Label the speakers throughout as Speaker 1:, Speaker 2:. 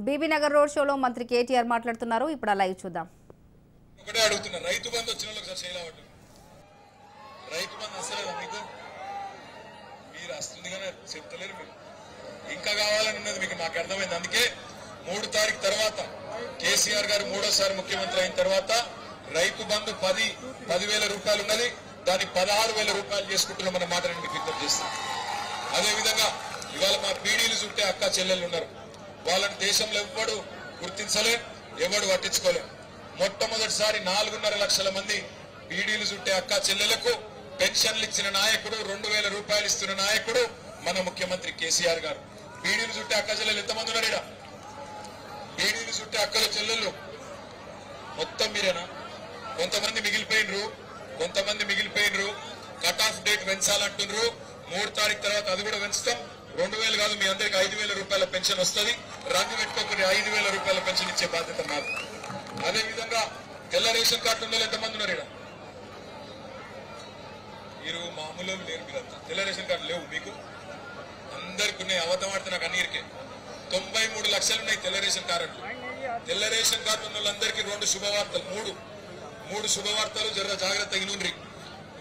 Speaker 1: BB Nagar road షోలో మంత్రి కేటీఆర్ మాట్లాడుతున్నారు. ఇప్పుడు లైవ్ చూద్దాం.
Speaker 2: ఒకటే అడుగుతున్నా, రైతు బంధు వచ్చిన వాళ్ళకి సార్ చేయలేవట్టు రైతు బంధు వస్తలేదా మీకు? మీరు వస్తుంది కానీ చెప్తలేరు. మీరు ఇంకా కావాలని ఉన్నది మీకు, నాకు అర్థమైంది. అందుకే 3 తారీఖు తర్వాత కేసీఆర్ గారు 3వ ముఖ్యమంత్రి అయిన తర్వాత రైతు బంధు 10,000 రూపాయలు ఉన్నది, దాన్ని 16,000 రూపాయలు చేసుకుంటున్నాం అన్న మాట నేను మీకు విజ్ఞప్తి చేస్తాను. అదేవిధంగా ఇవాళ మా పీడీలు చుట్టే అక్క చెల్లెళ్ళు ఉన్నారు, వాళ్ళని దేశంలో ఎవ్వడు గుర్తించలే, ఎవడు పట్టించుకోలే. మొట్టమొదటిసారి 4.5 లక్షల మంది పీడీలు చుట్టే అక్క చెల్లెలకు పెన్షన్లు ఇచ్చిన నాయకుడు, 2,000 రూపాయలు ఇస్తున్న నాయకుడు మన ముఖ్యమంత్రి కేసీఆర్ గారు. పీడీలు చుట్టే అక్క చెల్లెలు ఎంతమంది ఉన్నారు ఇక్కడ? పీడీలు చుట్టే అక్కల చెల్లెళ్ళు మొత్తం మీరేనా? కొంతమంది మిగిలిపోయినరు. కట్ ఆఫ్ డేట్ పెంచాలంటున్నారు. 3 తారీఖు తర్వాత అది కూడా పెంచుతాం. 2,000 కాదు, మీ అందరికి 5,000 రూపాయల పెన్షన్ వస్తుంది. రంగు పెట్టుకోకుండా 5,000 రూపాయల పెన్షన్ ఇచ్చే బాధ్యత నాకు. అదేవిధంగా తెల్ల రేషన్ కార్డు ఉన్న ఎంతమంది ఉన్నారు ఇక్కడ? మీరు మామూలు లేరు, మీరంతా తెల్ల రేషన్ కార్డు లేవు మీకు? అందరికి ఉన్నాయి. అవతం ఆడితే నాకు అన్నిరికే 93 లక్షలు ఉన్నాయి తెల్ల రేషన్ కార్డు. తెల్ల రేషన్ కార్డు ఉన్న వాళ్ళందరికీ 2 శుభవార్తలు, 3 శుభవార్తలు. జర్ర జాగ్రత్త ఇనుండ్రి.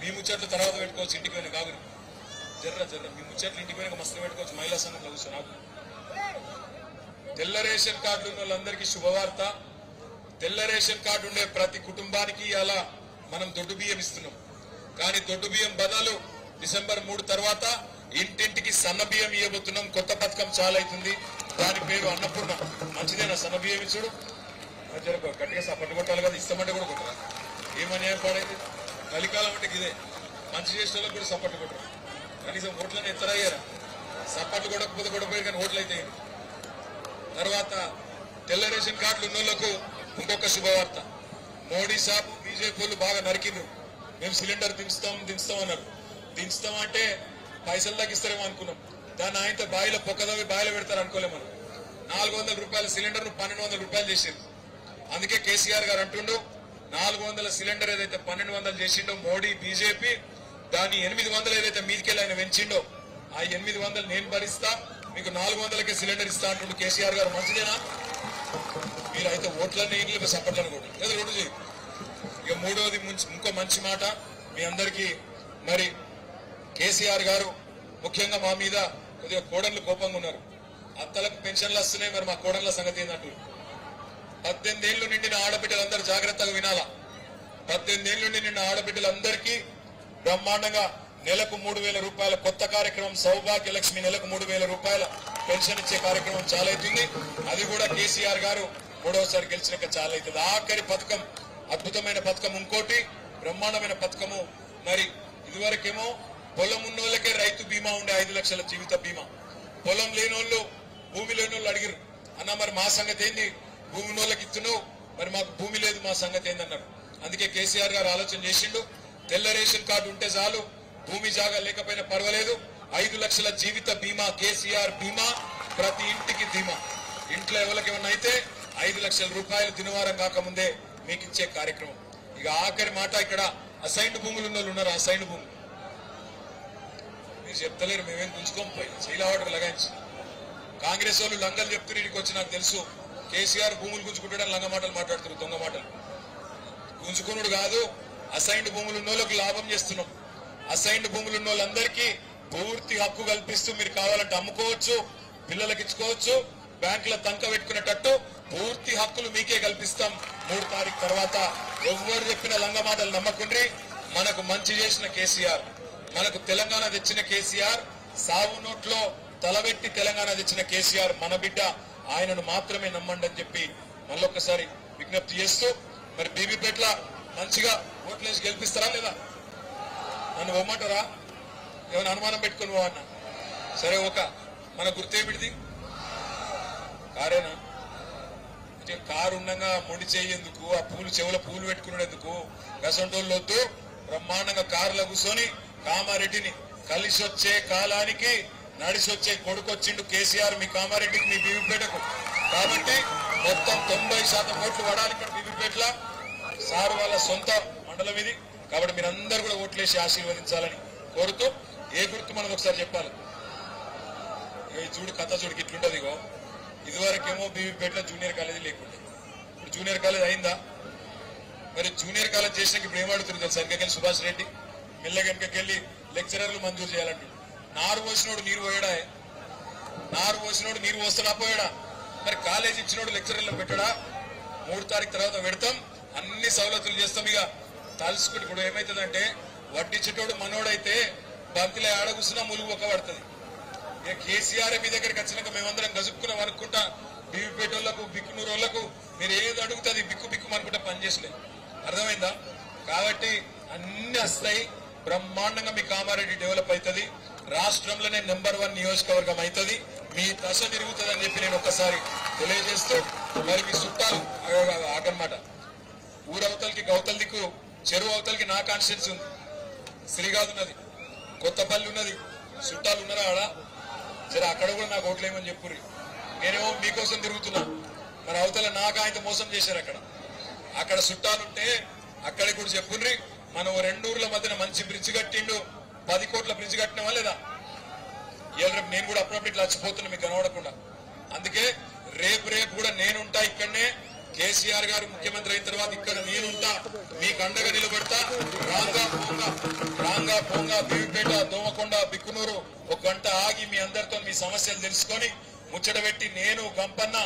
Speaker 2: మీ ముచ్చట్లు తర్వాత పెట్టుకోవచ్చు, ఇంటికి పోయిన కాదు. జర్ర మీ ముచ్చట్లు ఇంటికి పోయిన మస్తు పెట్టుకోవచ్చు. మహిళా సంఘంలో కూర్చో. నాకు తెల్ల రేషన్ కార్డు ఉన్న వాళ్ళందరికీ శుభవార్త. తెల్ల రేషన్ కార్డు ఉండే ప్రతి కుటుంబానికి అలా మనం దొడ్డు బియ్యం ఇస్తున్నాం. కానీ దొడ్డు బియ్యం బదులు డిసెంబర్ 3 తర్వాత ఇంటింటికి సన్న బియ్యం ఇవ్వబోతున్నాం. కొత్త పథకం చాలా అవుతుంది, దాని పేరు అన్నపూర్ణ. మంచిదేనా సన్న బియ్యం ఇచ్చుడు? గట్టిగా సపట్టు కొట్టాలి కదా, ఇస్తామంటే కూడా కొట్టరా? ఏమని ఏర్పాడైంది? కలికాలం అంటే ఇదే. మంచి చేసిన వాళ్ళకి కూడా సపట్టు కొట్టరు. కనీసం ఓట్లను ఎత్తరయ్యారా? సపట్టు కొట్టకపోతే కొట్టపోయి, కానీ ఓట్లు అయితే. తర్వాత తెల్ల రేషన్ కార్డులు ఉన్న వాళ్ళకు ఇంకొక శుభవార్త. మోడీ సాబ్ బీజేపీ వాళ్ళు బాగా నరికిండ్రు. మేము సిలిండర్ దించుతాం అన్నారు. దించుతాం అంటే పైసలు తగ్గిస్తారేమో అనుకున్నాం. దాన్ని ఆయనతో బాయిలో పొక్కదవి బాయిలో పెడతారు అనుకోలేము మనం. 400 రూపాయల సిలిండర్ 1,200 రూపాయలు చేసిండు. అందుకే కేసీఆర్ గారు అంటుండు, 400 సిలిండర్ ఏదైతే 1,200 చేసిండో మోడీ బీజేపీ, దాన్ని 800 ఏదైతే మీదికెళ్ళి ఆయన పెంచిండో ఆ 800 నేను భరిస్తా, మీకు 400కే సిలిండర్ ఇస్తా అంటుండు కేసీఆర్ గారు. మంచిదేనా? మీరు అయితే ఓట్లన్నీ ఇంట్లో సపట్లను కూడా ఏదో 2 చేయి. ఇక 3వది ఇంకో మంచి మాట మీ అందరికీ. మరి కేసీఆర్ గారు ముఖ్యంగా మా మీద కొద్దిగా కోడళ్ళు కోపంగా ఉన్నారు. అత్తలకు పెన్షన్లు వస్తున్నాయి, మరి మా కోడళ్ళ సంగతి ఏంటంటారు? 18 ఏళ్లు నిండిన ఆడబిడ్డలందరూ జాగ్రత్తగా వినాలా. 18 ఏళ్లు నిండిన ఆడబిడ్డలందరికీ బ్రహ్మాండంగా నెలకు 3,000 రూపాయల కొత్త కార్యక్రమం, సౌభాగ్య లక్ష్మి నెలకు 3,000 రూపాయల పెన్షన్ ఇచ్చే కార్యక్రమం చాలా అవుతుంది. అది కూడా కేసీఆర్ గారు 3వసారి గెలిచినాక చాలా అవుతుంది. ఆఖరి పథకం, అద్భుతమైన పథకం, ఇంకోటి బ్రహ్మాండమైన పథకము. మరి ఇదివరకేమో పొలం ఉన్నోళ్ళకే రైతు బీమా ఉండే, 5 లక్షల జీవిత బీమా. పొలం లేనోళ్ళు, భూమి లేనోళ్ళు అడిగారు, అన్న మరి మా సంగతి ఏంది? భూమి ఉన్నోళ్ళకి ఇస్తున్నావు, మరి మాకు భూమి లేదు, మా సంగతి ఏందన్నారు. అందుకే కేసీఆర్ గారు ఆలోచన చేసిండు, తెల్ల రేషన్ కార్డు ఉంటే చాలు, భూమి జాగా లేకపోయినా పర్వాలేదు, 5 లక్షల జీవిత బీమా, కేసీఆర్ బీమా, ప్రతి ఇంటికి ధీమా. ఇంట్లో ఎవరికేమన్నా అయితే 5 లక్షల రూపాయలు దినవారం కాకముందే మీకు ఇచ్చే కార్యక్రమం. ఇక ఆఖరి మాట, ఇక్కడ అసైన్డ్ భూములు ఉన్న వాళ్ళు ఉన్నారు. అసైన్డ్ భూములు మీరు చెప్తలేరు, మేమేం గుంజుకోకపోయి శైలావాటర్ లగాయించి. కాంగ్రెస్ వాళ్ళు లంగలు చెప్తున్నారు, ఇక్కడికి వచ్చి నాకు తెలుసు. కేసీఆర్ భూములు గుంజుకుంటాడని లంగ మాటలు మాట్లాడుతున్నారు, దొంగ మాటలు. గుంజుకునుడు కాదు, అసైన్డ్ భూములు ఉన్న వాళ్ళకి లాభం చేస్తున్నాం. అసైన్డ్ భూములు ఉన్న వాళ్ళందరికీ పూర్తి హక్కు కల్పిస్తూ మీరు కావాలంటే అమ్ముకోవచ్చు, పిల్లలకి ఇచ్చుకోవచ్చు, బ్యాంకుల తంక పెట్టుకునేటట్టు పూర్తి హక్కులు మీకే కల్పిస్తాం. 3 తారీఖు తర్వాత ఎవరు చెప్పిన లంగ మాటలు నమ్మకుండ్రి. మనకు మంచి చేసిన కేసీఆర్, మనకు తెలంగాణ తెచ్చిన కేసీఆర్, సాగు నోట్లో తలబెట్టి తెలంగాణ తెచ్చిన కేసీఆర్ మన బిడ్డ. ఆయనను మాత్రమే నమ్మండి అని చెప్పి మళ్ళొక్కసారి విజ్ఞప్తి చేస్తూ, మరి బీబీపేట్ల మంచిగా ఓట్లేసి గెలిపిస్తారా లేదా? నన్ను ఇవ్వమంటారా? ఏమైనా అనుమానం పెట్టుకుని పోవన్నా? సరే, మన గుర్తేమిటిది? కారేనా? కారు ఉండగా మొండి చేయేందుకు, ఆ పూలు చెవుల పూలు పెట్టుకునేందుకు గసంటోళ్ళు వద్దు. బ్రహ్మాండంగా కారులో కూర్చొని కామారెడ్డిని కలిసి వచ్చే కాలానికి నడిసొచ్చే కొడుకొచ్చిండు కేసీఆర్ మీ కామారెడ్డికి, మీ బీబీపేటకు. కాబట్టి మొత్తం 90% ఓట్లు పడాలి ఇక్కడ బీబీపేటలో. సారు వాళ్ళ సొంత మండలం ఇది. కాబట్టి మీరందరూ కూడా ఓట్లేసి ఆశీర్వదించాలని కోరుతూ, ఏ గుర్తు మనం ఒకసారి చెప్పాలి. చూడు కథ చూడుకి ఇట్లుంటది. ఇగో ఇదివరకేమో బీవీపేటలో జూనియర్ కాలేజీ లేకుండా ఇప్పుడు జూనియర్ కాలేజ్ అయిందా? మరి జూనియర్ కాలేజ్ చేసినాక ఇప్పుడు ఏమాడుతుంది తెలుసా? వెనకకెళ్ళి సుభాష్ రెడ్డి మెల్లగా వెనకకెళ్ళి లెక్చరర్లు మంజూరు చేయాలంటు. నారు పోసినోడు నీరు పోయాడా? నారు పోసినోడు నీరు పోస్తాడా పోయాడా? మరి కాలేజ్ ఇచ్చినోడు లెక్చరర్లు పెట్టడా? 3 తారీఖు తర్వాత పెడతాం, అన్ని సవలతులు చేస్తాం. ఇక తలుసుకుని ఇప్పుడు ఏమవుతుందంటే వడ్డించేటోడు మనోడైతే బంతిలో ఆడ కూర్చున్నా ములుగు ఒక పడుతుంది. ఇక కేసీఆర్ మీ దగ్గరికి వచ్చినాక మేమందరం గజుక్కున్నాం అనుకుంటా. బీవీపేట వాళ్ళకు బిక్కునూరు వాళ్ళకు మీరు ఏది అడుగుతుంది బిక్కు బిక్కు అనుకుంటా పనిచేసలేదు. అర్థమైందా? కాబట్టి అన్ని వస్తాయి. బ్రహ్మాండంగా మీ కామారెడ్డి డెవలప్ అవుతుంది. రాష్ట్రంలోనే నెంబర్ 1 నియోజకవర్గం అవుతుంది. మీ దశ తిరుగుతుంది అని చెప్పి నేను ఒక్కసారి తెలియజేస్తూ, మరి మీ చుట్టాలు ఆగనమాట ఊరవతలకి గౌతల దిక్కు చెరువు అవతలకి నా కాన్స్టిట్యూన్సీ ఉంది. శ్రీగాదు ఉన్నది, కొత్తపల్లి ఉన్నది. చుట్టాలు ఉన్నారా ఆడ? సరే అక్కడ కూడా నాకు ఓట్లేమని చెప్పుర్రి. నేనేమో మీకోసం తిరుగుతున్నా. మరి అవతల నాకు ఆయన మోసం చేశారు. అక్కడ చుట్టాలుంటే అక్కడికి కూడా చెప్పుర్రి. మనం 2 ఊర్ల మధ్యన మంచి బ్రిడ్జ్ కట్టిండు, 10 కోట్ల బ్రిడ్జ్ కట్టినవా లేదా? రేపు నేను కూడా అప్పుడప్పుడు ఇట్లా వచ్చిపోతున్నా మీకు కనబడకుండా. అందుకే రేపు కూడా నేనుంటా ఇక్కడనే. కేసీఆర్ గారు ముఖ్యమంత్రి అయిన తర్వాత ఇక్కడ నేనుంటా, మీకు అండగా నిలబడతా. రాంగా పోంగా బీవీపేట, దోమకొండ, బిక్కునూరు 1 గంట ఆగి మీ అందరితో మీ సమస్యలు తెలుసుకొని ముచ్చట పెట్టి నేను గంపన్న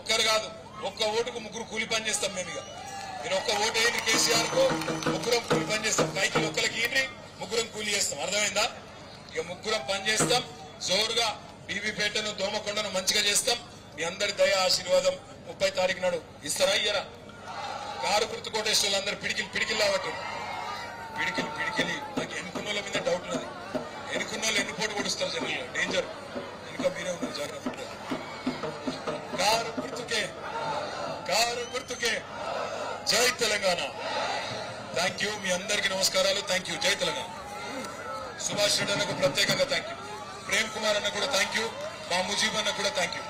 Speaker 2: ఒక్కరు కాదు, 1 ఓటుకు 3 కూలి పని చేస్తాం. మేము ఇక మీరు 1 ఓటు వేయండి కేసీఆర్ కు, 3 కూలి పని చేస్తాం. కైకి ఒక్కరికి ఇన్ని 3 కూలి చేస్తాం. అర్థమైందా? ఇక 3 పని చేస్తాం. జోరుగా బీవీపేటను దోమకొండను మంచిగా చేస్తాం. మీ అందరి దయ ఆశీర్వాదం 30 తారీఖు నాడు ఇస్తారా ఇయ్యరా? కారు గుర్తు కోటేశ్వర్లు అందరు పిడికిలు లావట్టు పిడికిలి. నాకు ఎన్నుకున్న మీద డౌట్ ఉన్నది. ఎన్నుకున్న వాళ్ళు ఎన్ని పోటు కొడుస్తారు జనంలో, డేంజర్. ఇంకా మీరే ఉన్నారు, జాగ్రత్త. కారు గుర్తుకే జై తెలంగాణ. Thank you. మీ అందరికి నమస్కారాలు. Thank you. జై తెలంగాణ. సుభాష్ రెడ్డి అన్నకు ప్రత్యేకంగా థ్యాంక్ యూ. ప్రేమ్ కుమార్ అన్న కూడా థ్యాంక్ యూ. మా ముజీబ్ అన్న కూడా థ్యాంక్ యూ.